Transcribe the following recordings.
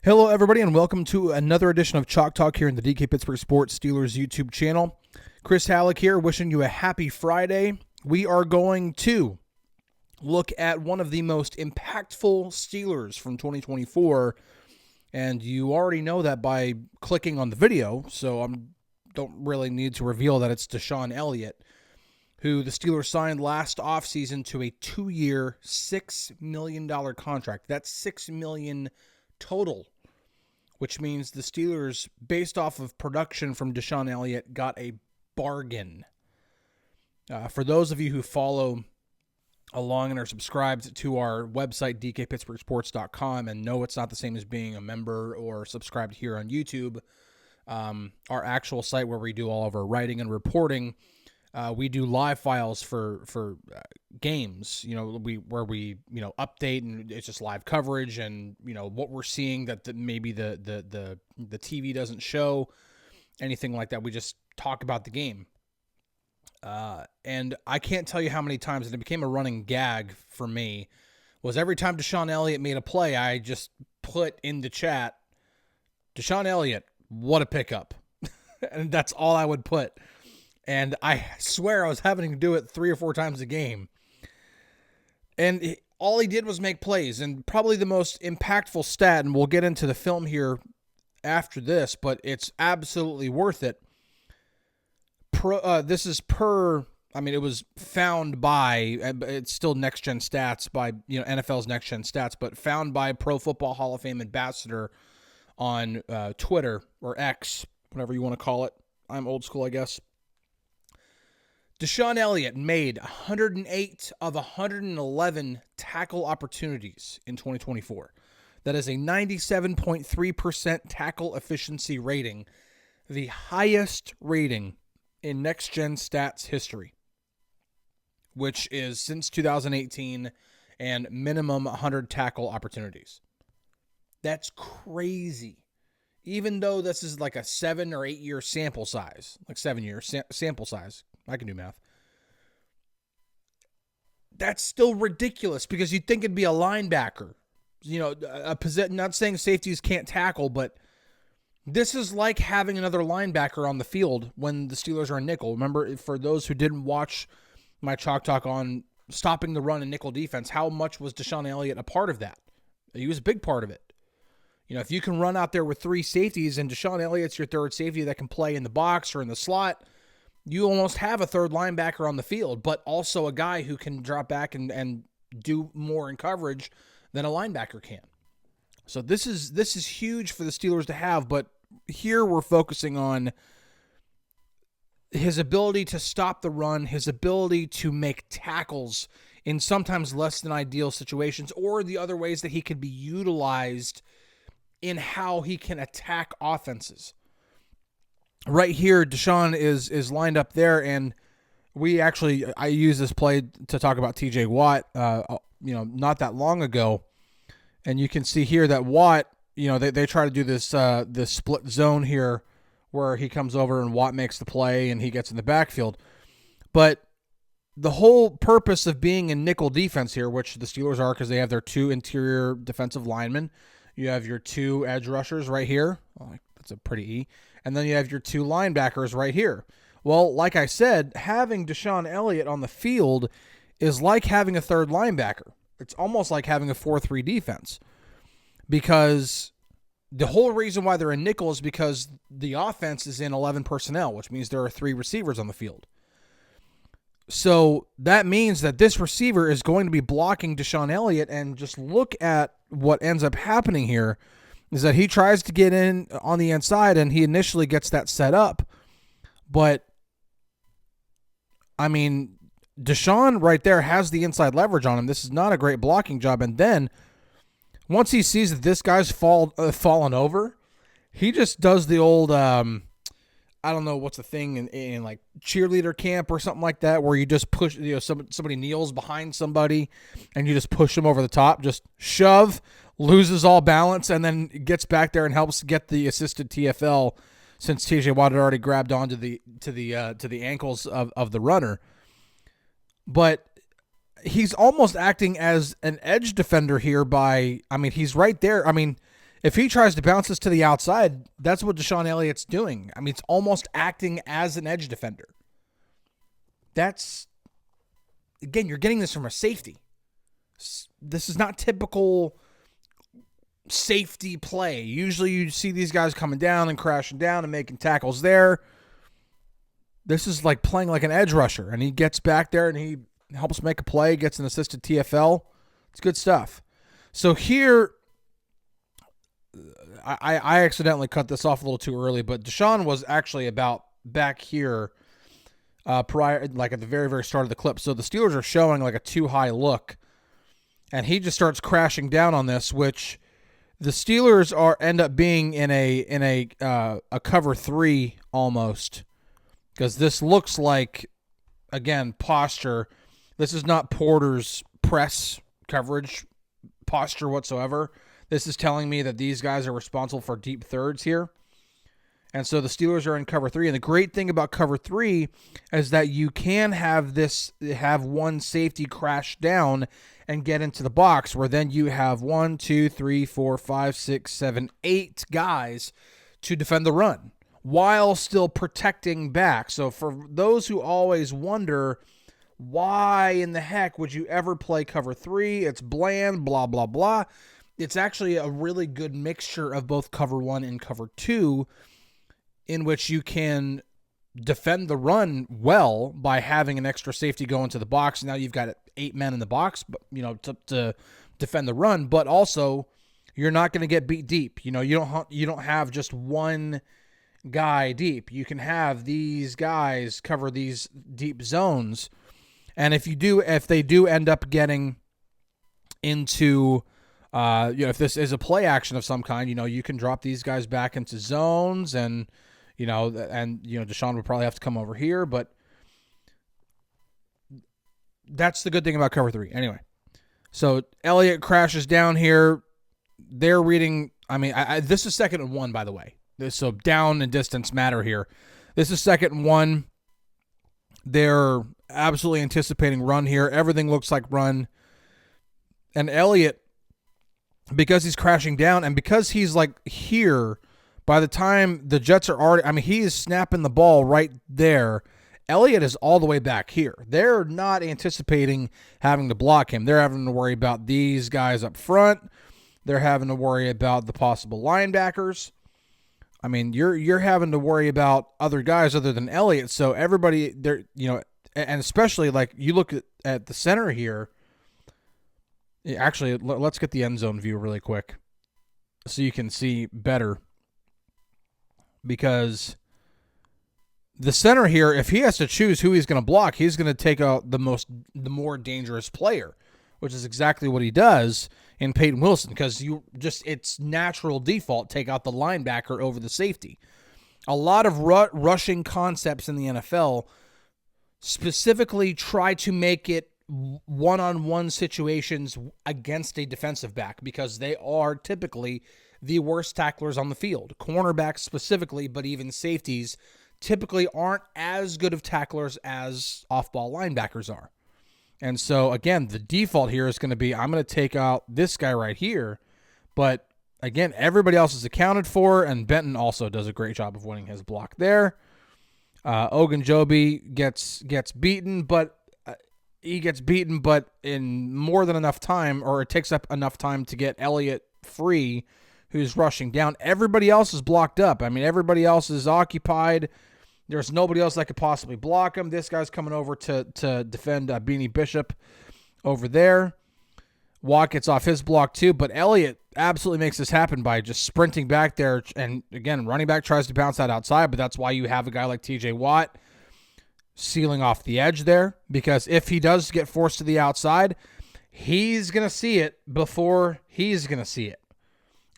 Hello, everybody, and welcome to another edition of Chalk Talk here in the DK Pittsburgh Sports Steelers YouTube channel. Chris Halicke here, wishing you a happy Friday. We are going to look at one of the most impactful Steelers from 2024, and you already know that by clicking on the video, so I don't really need to reveal that it's DeShon Elliott, who the Steelers signed last offseason to a 2-year, $6 million contract. That's $6 million total, which means the Steelers, based off of production from DeShon Elliott, got a bargain. For those of you who follow along and are subscribed to our website, dkpittsburghsports.com, and know it's not the same as being a member or subscribed here on YouTube, our actual site where we do all of our writing and reporting, we do live files for games, where we update, and it's just live coverage, and what we're seeing that maybe the TV doesn't show, anything like that. We just talk about the game, and I can't tell you how many times, and it became a running gag for me, was every time DeShon Elliott made a play, I just put in the chat, DeShon Elliott, what a pickup, and that's all I would put. And I swear I was having to do it 3 or 4 times a game. And all he did was make plays. And probably the most impactful stat, and we'll get into the film here after this, but it's absolutely worth it. It was found by, it's still Next Gen Stats by, NFL's Next Gen Stats, but found by Pro Football Hall of Fame ambassador on Twitter, or X, whatever you want to call it. I'm old school, I guess. DeShon Elliott made 108 of 111 tackle opportunities in 2024. That is a 97.3% tackle efficiency rating, the highest rating in Next Gen Stats history, which is since 2018, and minimum 100 tackle opportunities. That's crazy. Even though this is like a 7 or 8 year sample size, like 7 years sample size. I can do math. That's still ridiculous, because you'd think it'd be a linebacker. Not saying safeties can't tackle, but this is like having another linebacker on the field when the Steelers are in nickel. Remember, for those who didn't watch my Chalk Talk on stopping the run and nickel defense, how much was DeShon Elliott a part of that? He was a big part of it. If you can run out there with 3 safeties and DeShon Elliott's your third safety that can play in the box or in the slot, you almost have a third linebacker on the field, but also a guy who can drop back and do more in coverage than a linebacker can. So this is huge for the Steelers to have, but here we're focusing on his ability to stop the run, his ability to make tackles in sometimes less than ideal situations, or the other ways that he could be utilized in how he can attack offenses. Right here, DeShon is lined up there, and I use this play to talk about TJ Watt, not that long ago, and you can see here that Watt, they try to do this split zone here, where he comes over and Watt makes the play and he gets in the backfield, but the whole purpose of being in nickel defense here, which the Steelers are because they have their 2 interior defensive linemen, you have your 2 edge rushers right here. Oh, that's a pretty E. And then you have your 2 linebackers right here. Well, like I said, having DeShon Elliott on the field is like having a third linebacker. It's almost like having a 4-3 defense, because the whole reason why they're in nickel is because the offense is in 11 personnel, which means there are 3 receivers on the field. So that means that this receiver is going to be blocking DeShon Elliott, and just look at what ends up happening here is that he tries to get in on the inside, and he initially gets that set up. But, DeShon right there has the inside leverage on him. This is not a great blocking job. And then once he sees that this guy's fallen over, he just does the old, I don't know what's the thing in like cheerleader camp or something like that, where you just push, somebody kneels behind somebody and you just push them over the top, just shove, loses all balance, and then gets back there and helps get the assisted TFL, since TJ Watt had already grabbed onto the ankles of the runner. But he's almost acting as an edge defender here he's right there. If he tries to bounce this to the outside, that's what DeShon Elliott's doing. I mean, it's almost acting as an edge defender. That's, again, you're getting this from a safety. This is not typical safety play. Usually you see these guys coming down and crashing down and making tackles there. This is like playing like an edge rusher, and he gets back there and he helps make a play, gets an assisted TFL. It's good stuff. So here, I accidentally cut this off a little too early, but DeShon was actually about back here prior, like at the very, very start of the clip. So the Steelers are showing like a too high look, and he just starts crashing down on this, which the Steelers end up being in a cover 3 almost, because this looks like, again, posture. This is not Porter's press coverage posture whatsoever. This is telling me that these guys are responsible for deep thirds here. And so the Steelers are in cover 3. And the great thing about cover 3 is that you can have one safety crash down and get into the box, where then you have 1, 2, 3, 4, 5, 6, 7, 8 guys to defend the run while still protecting back. So for those who always wonder, why in the heck would you ever play cover 3? It's bland, blah, blah, blah. It's actually a really good mixture of both cover 1 and cover 2, in which you can defend the run well by having an extra safety go into the box. Now you've got 8 men in the box, to defend the run, but also you're not going to get beat deep. You don't have just one guy deep. You can have these guys cover these deep zones. And if they do end up getting into, if this is a play action of some kind, you can drop these guys back into zones, and DeShon would probably have to come over here, but that's the good thing about cover 3. Anyway, so Elliott crashes down here. They're reading. I mean, this is 2nd and 1, by the way. So down and distance matter here. This is 2nd and 1. They're absolutely anticipating run here. Everything looks like run. And Elliott, because he's crashing down and because he's like here, by the time the Jets are already, he is snapping the ball right there. Elliott is all the way back here. They're not anticipating having to block him. They're having to worry about these guys up front. They're having to worry about the possible linebackers. You're having to worry about other guys other than Elliott. So everybody there, and especially like you look at the center here. Actually, let's get the end zone view really quick so you can see better. Because the center here, if he has to choose who he's going to block, he's going to take out the more dangerous player, which is exactly what he does in Peyton Wilson, because it's natural default, take out the linebacker over the safety. A lot of rushing concepts in the NFL specifically try to make it one-on-one situations against a defensive back, because they are typically the worst tacklers on the field. Cornerbacks specifically, but even safeties typically aren't as good of tacklers as off-ball linebackers are. And so, again, the default here is going to be, I'm going to take out this guy right here. But, again, everybody else is accounted for, and Benton also does a great job of winning his block there. Ogunjobi gets beaten, but he gets beaten, but in more than enough time, or it takes up enough time to get Elliott free, who's rushing down. Everybody else is blocked up. Everybody else is occupied. There's nobody else that could possibly block him. This guy's coming over to defend Beanie Bishop over there. Watt gets off his block too, but Elliott absolutely makes this happen by just sprinting back there. And again, running back tries to bounce that outside, but that's why you have a guy like TJ Watt sealing off the edge there, because if he does get forced to the outside, he's going to see it before he's going to see it.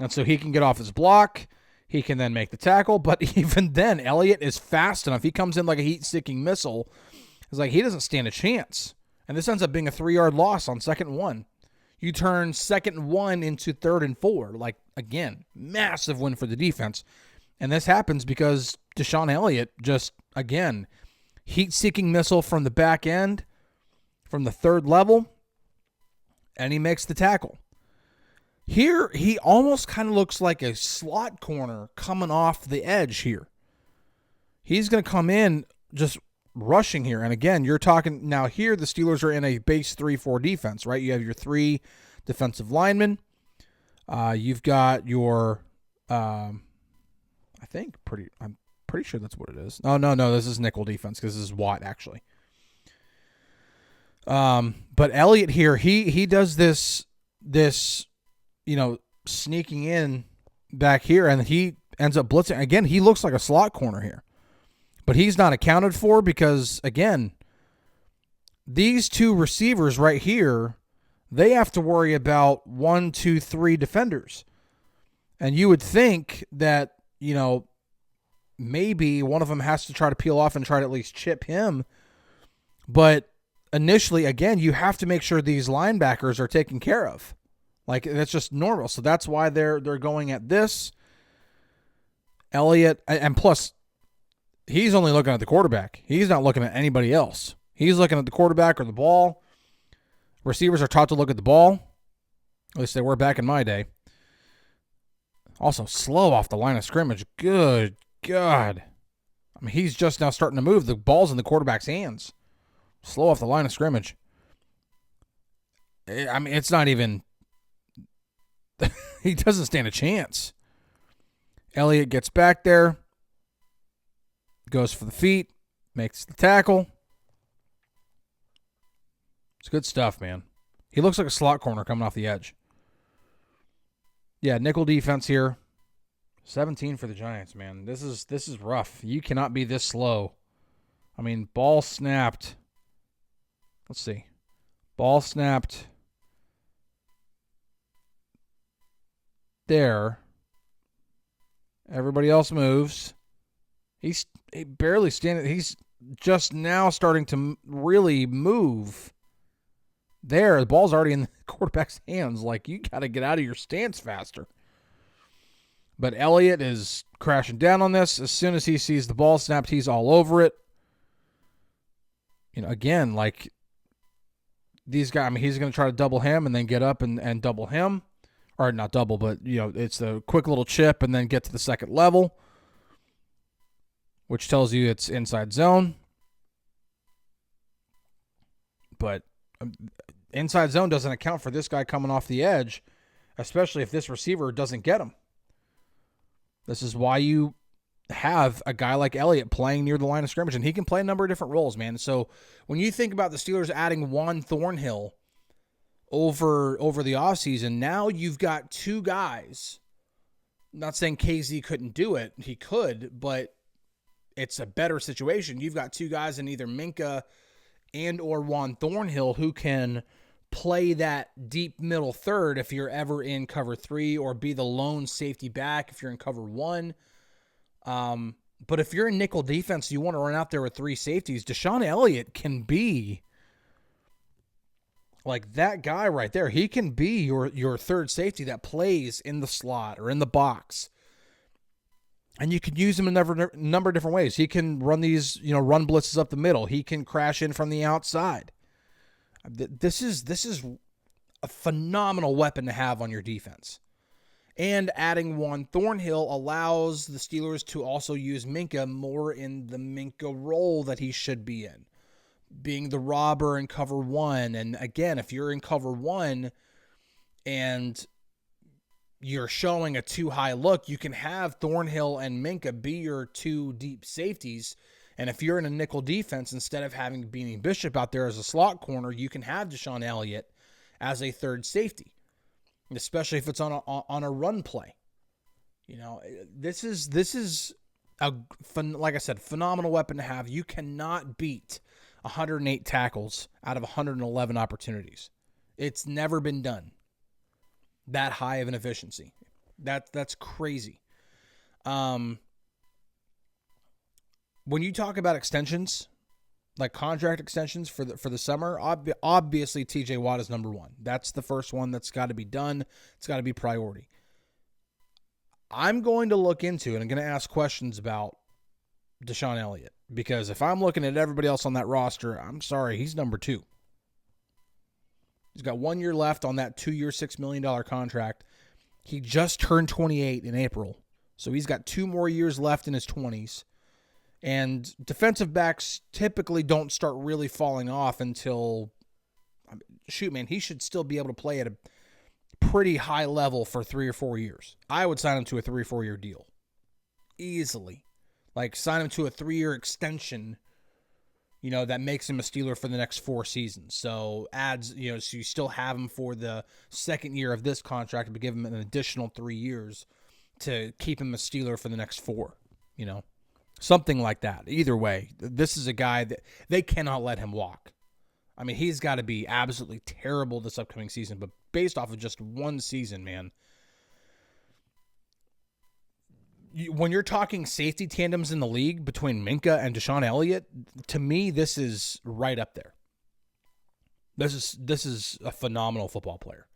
And so he can get off his block. He can then make the tackle, but even then, Elliott is fast enough. He comes in like a heat-seeking missile. It's like he doesn't stand a chance. And this ends up being a 3-yard loss on 2nd and 1. You turn 2nd and 1 into 3rd and 4. Like, again, massive win for the defense. And this happens because DeShon Elliott just, again, heat-seeking missile from the back end, from the 3rd level, and he makes the tackle. Here, he almost kind of looks like a slot corner coming off the edge here. He's going to come in just rushing here. And again, you're talking now here, the Steelers are in a base 3-4 defense, right? You have your 3 defensive linemen. You've got your, I'm pretty sure that's what it is. Oh, no, this is nickel defense because this is Watt, actually. But Elliott here, he does this, sneaking in back here, and he ends up blitzing. Again, he looks like a slot corner here. But he's not accounted for because, again, these 2 receivers right here, they have to worry about 1, 2, 3 defenders. And you would think that, maybe one of them has to try to peel off and try to at least chip him. But initially, again, you have to make sure these linebackers are taken care of. Like, that's just normal. So that's why they're going at this. Elliott, and plus, he's only looking at the quarterback. He's not looking at anybody else. He's looking at the quarterback or the ball. Receivers are taught to look at the ball. At least they were back in my day. Also, slow off the line of scrimmage. Good God. I mean, he's just now starting to move. The ball's in the quarterback's hands. Slow off the line of scrimmage. I mean, it's not even... he doesn't stand a chance. Elliott gets back there. Goes for the feet. Makes the tackle. It's good stuff, man. He looks like a slot corner coming off the edge. Yeah, nickel defense here. 17 for the Giants, man. This is rough. You cannot be this slow. I mean, ball snapped. Let's see. Ball snapped there. Everybody else moves. He's barely standing. He's just now starting to really move. There, the ball's already in the quarterback's hands. Like, you got to get out of your stance faster. But Elliott is crashing down on this. As soon as he sees the ball snapped, he's all over it. Again, like, these guys, I mean, he's going to try to double him and then get up and double him. Or not double, but, it's a quick little chip and then get to the second level, which tells you it's inside zone. But inside zone doesn't account for this guy coming off the edge, especially if this receiver doesn't get him. This is why you have a guy like Elliott playing near the line of scrimmage, and he can play a number of different roles, man. So when you think about the Steelers adding Juan Thornhill over the offseason, now you've got 2 guys. I'm not saying KZ couldn't do it. He could, but it's a better situation. You've got 2 guys in either Minkah and or Juan Thornhill who can play that deep middle third if you're ever in cover 3, or be the lone safety back if you're in cover 1. But if you're in nickel defense, you want to run out there with 3 safeties. DeShon Elliott can be like that guy right there. He can be your third safety that plays in the slot or in the box. And you can use him in a number of different ways. He can run these, run blitzes up the middle. He can crash in from the outside. This is a phenomenal weapon to have on your defense. And adding Juan Thornhill allows the Steelers to also use Minkah more in the Minkah role that he should be in, being the robber in cover 1. And again, if you're in cover 1 and you're showing a too high look, you can have Thornhill and Minkah be your 2 deep safeties. And if you're in a nickel defense, instead of having Beanie Bishop out there as a slot corner, you can have DeShon Elliott as a third safety, especially if it's on a run play. This is a like I said, phenomenal weapon to have. You cannot beat 108 tackles out of 111 opportunities. It's never been done. That high of an efficiency. That's crazy. When you talk about extensions, like contract extensions for the summer, obviously TJ Watt is number 1. That's the first one that's got to be done. It's got to be priority. I'm going to look into and I'm going to ask questions about DeShon Elliott, because if I'm looking at everybody else on that roster, I'm sorry, he's number 2. He's got 1 year left on that 2-year, $6 million contract. He just turned 28 in April, so he's got 2 more years left in his 20s. And defensive backs typically don't start really falling off until, shoot, man, he should still be able to play at a pretty high level for 3 or 4 years. I would sign him to a 3 or 4 year deal. Easily. Like, sign him to a 3-year extension, that makes him a Steeler for the next 4 seasons. So adds, so you still have him for the second year of this contract, but give him an additional 3 years to keep him a Steeler for the next 4, Something like that. Either way, this is a guy that they cannot let him walk. I mean, he's got to be absolutely terrible this upcoming season, but based off of just one season, man, when you're talking safety tandems in the league between Minka and DeShon Elliott, to me, this is right up there. This is a phenomenal football player.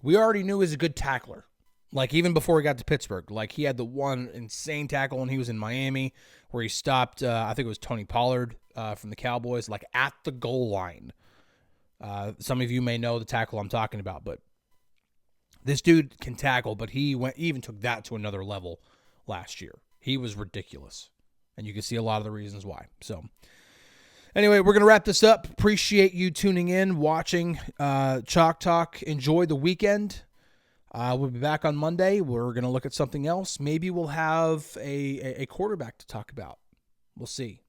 We already knew he was a good tackler. Like, even before he got to Pittsburgh. Like, he had the one insane tackle when he was in Miami where he stopped, I think it was Tony Pollard from the Cowboys, like, at the goal line. Some of you may know the tackle I'm talking about, but this dude can tackle, but he even took that to another level last year. He was ridiculous, and you can see a lot of the reasons why. So, anyway, we're going to wrap this up. Appreciate you tuning in, watching Chalk Talk. Enjoy the weekend. We'll be back on Monday. We're going to look at something else. Maybe we'll have a quarterback to talk about. We'll see.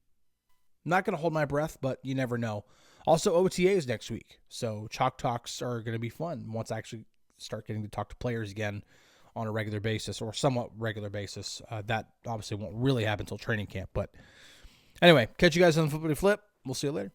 I'm not going to hold my breath, but you never know. Also, OTAs next week. So Chalk Talks are going to be fun once I actually start getting to talk to players again on a regular basis or somewhat regular basis. That obviously won't really happen until training camp. But anyway, catch you guys on the Flippity Flip. We'll see you later.